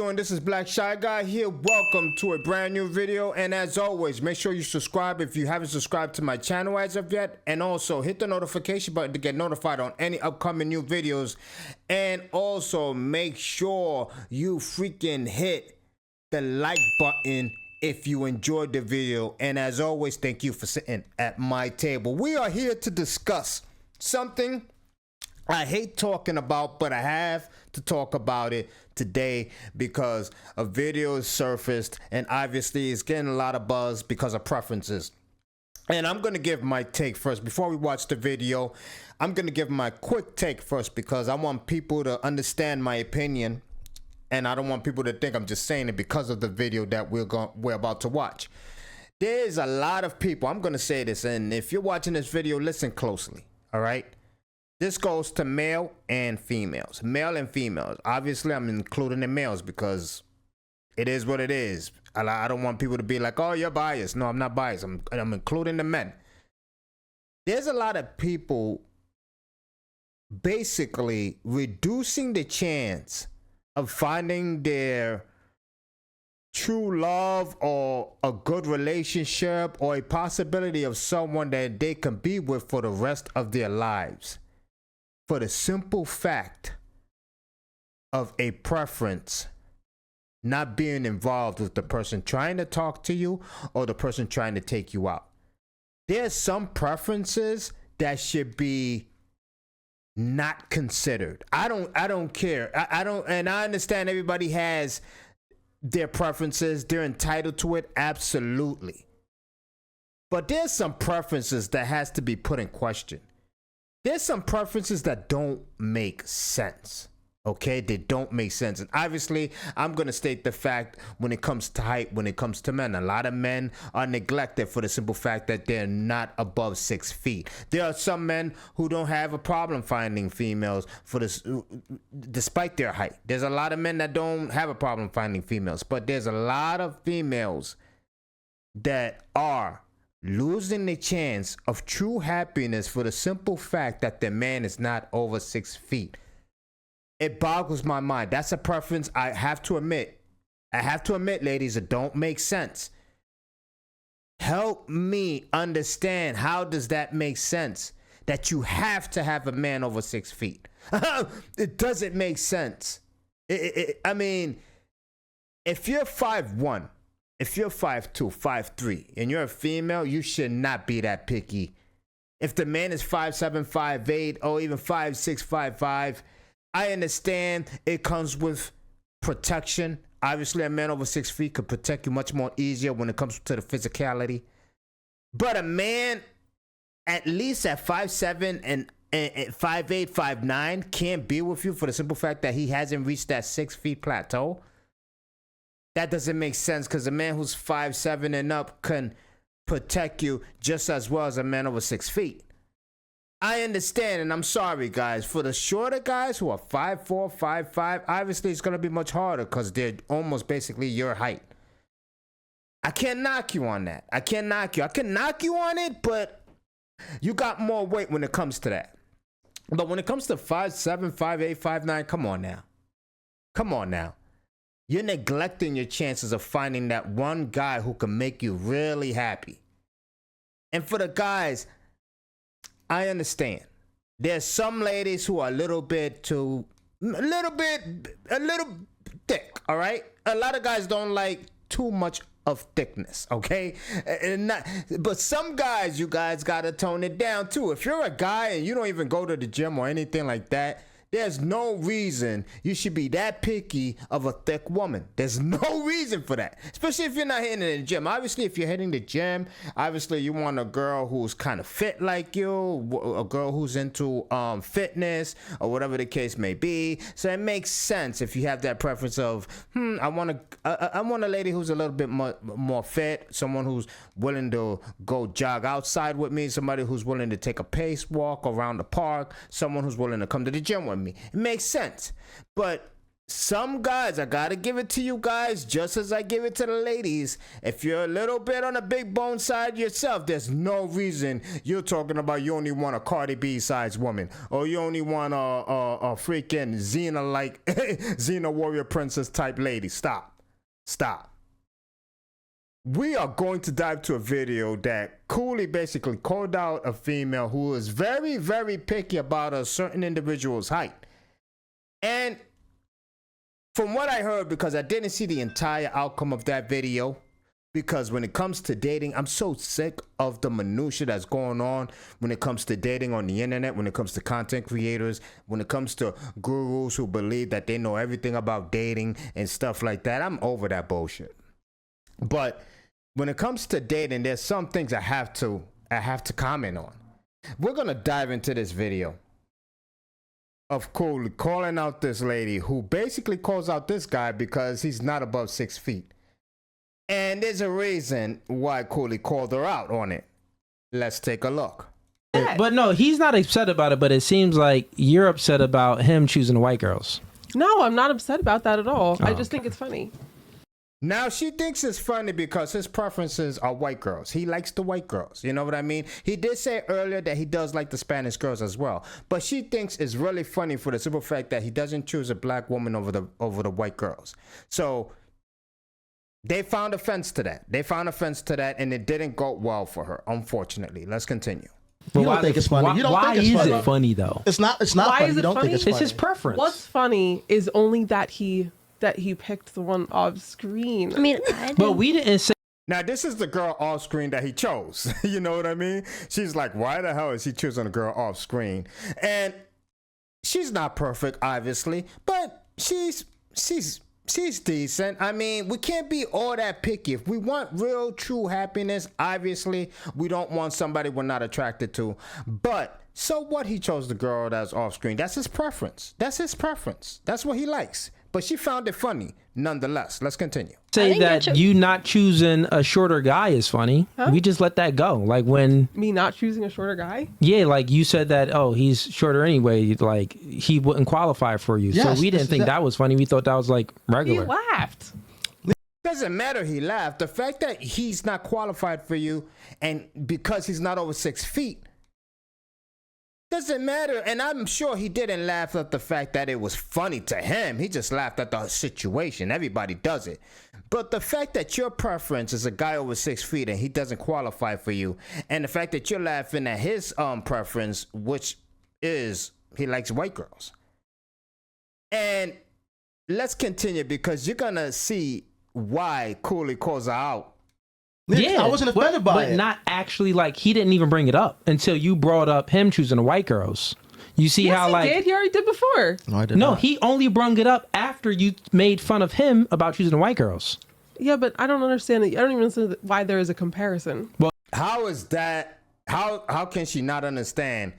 doing? This is Black Shy Guy here. Welcome to a brand new video, and as always, make sure you subscribe if you haven't subscribed to my channel as of yet, and also hit the notification button to get notified on any upcoming new videos, and also make sure you freaking hit the like button if you enjoyed the video. And as always, thank you for sitting at my table. We are here to discuss something I hate talking about, but I have to talk about it today because a video is surfaced and obviously it's getting a lot of buzz because of preferences. And I'm going to give my take first. Before we watch the video, I'm going to give my quick take first because I want people to understand my opinion, and I don't want people to think I'm just saying it because of the video that we're about to watch. There's a lot of people, I'm going to say this, and if you're watching this video, listen closely, all right? This goes to male and females. Male and females. Obviously, I'm including the males because it is what it is. I don't want people to be like, oh, you're biased. No, I'm not biased. I'm including the men. There's a lot of people basically reducing the chance of finding their true love or a good relationship or a possibility of someone that they can be with for the rest of their lives, for the simple fact of a preference not being involved with the person trying to talk to you or the person trying to take you out. There's some preferences that should be not considered. I don't care. I don't, and I understand everybody has their preferences. They're entitled to it, absolutely. But there's some preferences that has to be put in question. There's some preferences that don't make sense, okay? They don't make sense. And obviously, I'm going to state the fact when it comes to height, when it comes to men. A lot of men are neglected for the simple fact that they're not above 6 feet. There are some men who don't have a problem finding females for this, despite their height. There's a lot of men that don't have a problem finding females, but there's a lot of females that are losing the chance of true happiness for the simple fact that the man is not over 6 feet. It boggles my mind. That's a preference I have to admit. Ladies, it don't make sense. Help me understand, how does that make sense? That you have to have a man over 6 feet. It doesn't make sense. I mean, if you're 5'1", if you're 5'2", 5'3", and you're a female, you should not be that picky. If the man is 5'7", 5'8", or even 5'6", 5'5", I understand it comes with protection. Obviously, a man over 6 feet could protect you much more easier when it comes to the physicality. But a man at least at 5'7" and 5'8", 5'9", can't be with you for the simple fact that he hasn't reached that 6 feet plateau. That doesn't make sense, because a man who's 5'7" and up can protect you just as well as a man over 6 feet. I understand, and I'm sorry, guys. For the shorter guys who are 5'4", 5'5", obviously it's going to be much harder because they're almost basically your height. I can't knock you on that. I can't knock you. I can knock you on it, but you got more weight when it comes to that. But when it comes to 5'7", 5'8", 5'9", come on now. Come on now. You're neglecting your chances of finding that one guy who can make you really happy. And for the guys, I understand. There's some ladies who are a little bit thick, all right? A lot of guys don't like too much of thickness, okay? But some guys, you guys gotta tone it down too. If you're a guy and you don't even go to the gym or anything like that, there's no reason you should be that picky of a thick woman. There's no reason for that, especially if you're not hitting the gym. Obviously, if you're hitting the gym, obviously you want a girl who's kind of fit like you, a girl who's into fitness or whatever the case may be. So it makes sense if you have that preference of, I want a lady who's a little bit more fit, someone who's willing to go jog outside with me, somebody who's willing to take a pace walk around the park, someone who's willing to come to the gym with me. It makes sense. But some guys, I gotta give it to you guys, just as I give it to the ladies. If you're a little bit on the big bone side yourself, there's no reason you're talking about you only want a Cardi B size woman, or you only want a freaking Xena like Xena warrior princess type lady. Stop. We are going to dive to a video that Cooley basically called out a female who is very, very picky about a certain individual's height. And from what I heard, because I didn't see the entire outcome of that video, because when it comes to dating, I'm so sick of the minutia that's going on when it comes to dating on the internet, when it comes to content creators, when it comes to gurus who believe that they know everything about dating and stuff like that. I'm over that bullshit. But when it comes to dating, there's some things I have to comment on. We're going to dive into this video of Cooley calling out this lady who basically calls out this guy because he's not above 6 feet. And there's a reason why Cooley called her out on it. Let's take a look. But no, he's not upset about it, but it seems like you're upset about him choosing the white girls. No, I'm not upset about that at all. Oh, I just think it's funny. Now, she thinks it's funny because his preferences are white girls. He likes the white girls. You know what I mean? He did say earlier that he does like the Spanish girls as well. But she thinks it's really funny for the simple fact that he doesn't choose a black woman over the white girls. So they found offense to that. And it didn't go well for her, unfortunately. Let's continue. But you don't think it's funny. Why is it funny though? It's not Why funny. is You it don't funny? think it's funny. It's his preference. What's funny is only that he picked the one off screen. I mean, But we didn't say. Now, this is the girl off screen that he chose. You know what I mean? She's like, why the hell is he choosing a girl off screen? And she's not perfect, obviously, but she's decent. I mean, we can't be all that picky. If we want real, true happiness, obviously, we don't want somebody we're not attracted to. But so what? He chose the girl that's off screen. That's his preference. That's what he likes. But she found it funny, nonetheless. Let's continue. Say that you not choosing a shorter guy is funny. Huh? We just let that go. Like when me not choosing a shorter guy. Yeah, like you said that. Oh, he's shorter anyway. Like he wouldn't qualify for you. Yes, so we didn't think that was funny. We thought that was like regular. He laughed. Doesn't matter. He laughed. The fact that he's not qualified for you, and because he's not over 6 feet, doesn't matter. And I'm sure he didn't laugh at the fact that it was funny to him. He just laughed at the situation. Everybody does it. But the fact that your preference is a guy over 6 feet and he doesn't qualify for you, and the fact that you're laughing at his preference, which is he likes white girls. And let's continue because you're gonna see why Cooley calls her out. Yeah, I wasn't offended by it. But not actually, like, he didn't even bring it up until you brought up him choosing the white girls. You see how, like... He already did before. No, I did not. not. He only brung it up after you made fun of him about choosing the white girls. Yeah, but I don't understand it. I don't even understand why there is a comparison. Well, how is that... How can she not understand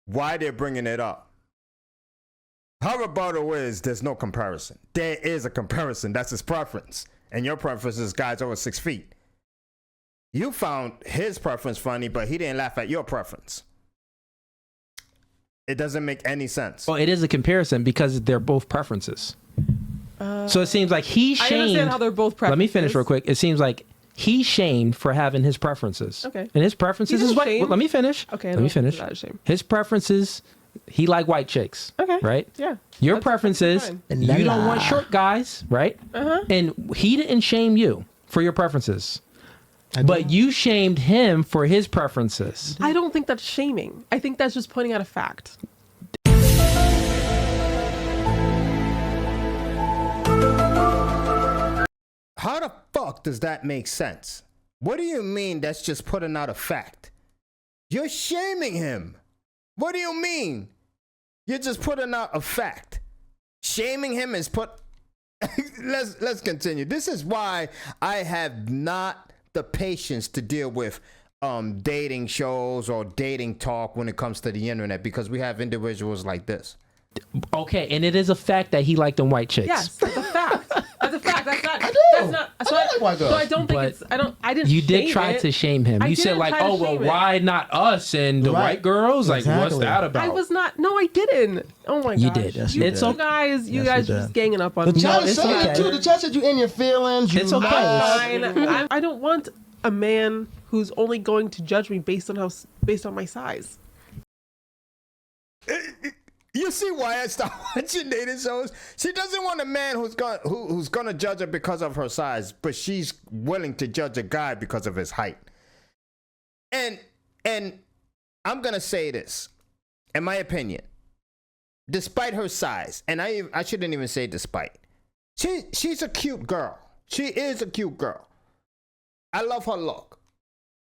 why they're bringing it up? Her rebuttal is there's no comparison. There is a comparison. That's his preference. And your preference is guys over 6 feet. You found his preference funny, but he didn't laugh at your preference. It doesn't make any sense. Well, it is a comparison because they're both preferences. So it seems like he shamed... I understand how they're both preferences. Let me finish real quick. It seems like he shamed for having his preferences. Okay. And his preferences is what... Well, let me finish. Okay. Let me finish. His preferences... He like white chicks. Okay. Right? Yeah. Your preferences, you don't want short guys, right? Uh-huh. And he didn't shame you for your preferences. But you shamed him for his preferences. I don't think that's shaming. I think that's just pointing out a fact. How the fuck does that make sense? What do you mean that's just putting out a fact? You're shaming him. What do you mean? You're just putting out a fact. Shaming him is put... Let's continue. This is why I have not the patience to deal with dating shows or dating talk when it comes to the internet, because we have individuals like this. Okay, and it is a fact that he liked them white chicks. Yes, it's a fact. That's a fact. That's not. I do. That's not. So I like white girls. So I don't think But it's. I don't. I didn't. You did shame try it. to shame him. I You said didn't like, try to oh well, shame it. why not us and the Right. white girls? Like, what's Exactly. that about? I was not. No, I didn't. Oh my gosh. You did. Yes, you, you It's you okay. guys. You Yes, guys you just did. ganging up on The me. chat it's said it okay. too. The chat said you in your feelings. You It's okay. mad. I don't want a man who's only going to judge me based on my size. You see why I stopped watching dating shows? She doesn't want a man who's gonna judge her because of her size, but she's willing to judge a guy because of his height. And I'm gonna say this, in my opinion, despite her size, and I shouldn't even say despite. She's a cute girl. She is a cute girl. I love her look.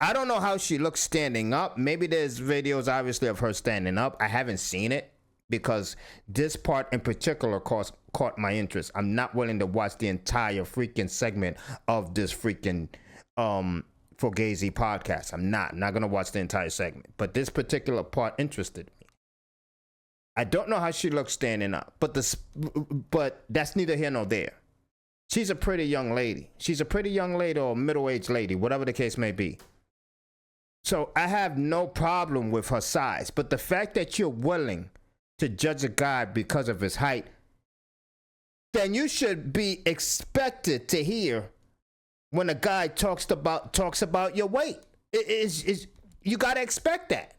I don't know how she looks standing up. Maybe there's videos obviously of her standing up. I haven't seen it because this part in particular caught my interest. I'm not willing to watch the entire freaking segment of this freaking Fugazi podcast. I'm not gonna watch the entire segment, but this particular part interested me. I don't know how she looks standing up, but that's neither here nor there. She's a pretty young lady. She's a pretty young lady or middle-aged lady, whatever the case may be. So I have no problem with her size, but the fact that you're willing to judge a guy because of his height, then you should be expected to hear when a guy talks about your weight. You gotta expect that.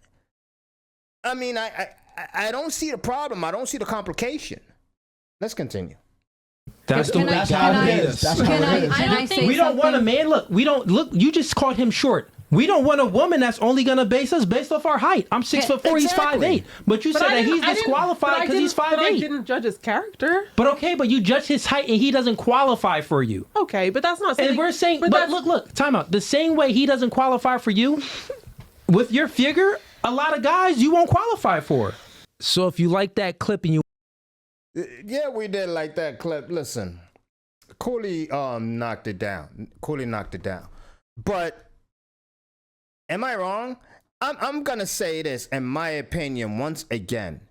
I mean, I don't see the problem. I don't see the complication. Let's continue. That's the way That's how it is. That's how it is. I say we don't want a something? man. Look. You just called him short. We don't want a woman that's only gonna base us based off our height. I'm 6'4", he's Exactly. 5'8". But you said that he's disqualified because he's But I 5'8". didn't judge his character. But okay, but you judge his height and he doesn't qualify for you. Okay, but that's not. And we're saying, but look, time out. The same way he doesn't qualify for you, with your figure, a lot of guys you won't qualify for. So if you like that clip and you, Yeah, we did like that clip. Listen, Cooley knocked it down. But am I wrong? I'm gonna say this in my opinion once again.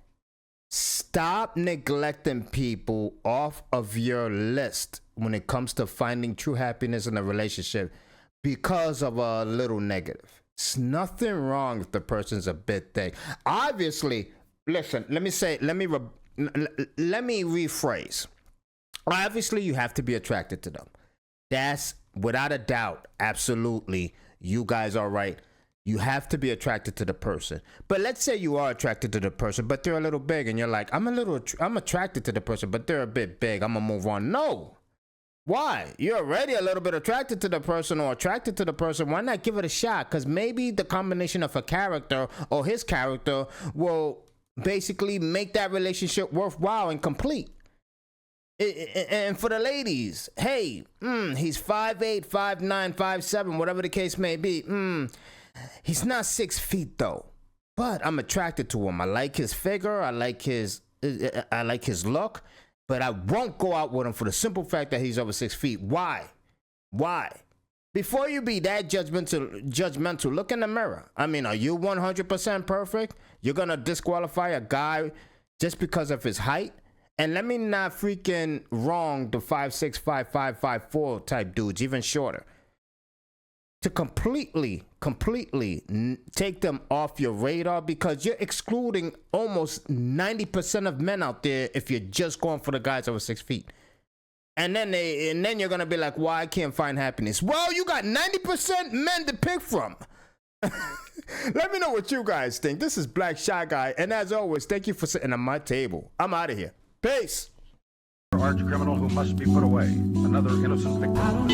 Stop neglecting people off of your list when it comes to finding true happiness in a relationship because of a little negative. It's nothing wrong if the person's a bit thick. Obviously, listen, let me rephrase. Obviously, you have to be attracted to them. That's without a doubt, absolutely. You guys are right. You have to be attracted to the person. But let's say you are attracted to the person, but they're a little big, and you're like, I'm attracted to the person, but they're a bit big. I'm gonna move on. No. Why? You're already a little bit attracted to the person or attracted to the person. Why not give it a shot? Because maybe the combination of a character or his character will basically make that relationship worthwhile and complete. And for the ladies, hey, he's 5'8", 5'9", 5'7", whatever the case may be. He's not 6 feet though, but I'm attracted to him. I like his figure. I like his look, but I won't go out with him for the simple fact that he's over 6 feet. Why? Before you be that judgmental, look in the mirror. I mean, are you 100% perfect? You're gonna disqualify a guy just because of his height? And let me not freaking wrong the 5'6", 5'5", 5'4" type dudes, even shorter. To completely take them off your radar because you're excluding almost 90% of men out there if you're just going for the guys over 6 feet. And then you're gonna be like, "Why I can't find happiness?" Well, you got 90% men to pick from. Let me know what you guys think. This is Black Shy Guy, and as always, thank you for sitting at my table. I'm out of here. Peace. Arch criminal who must be put away. Another innocent victim.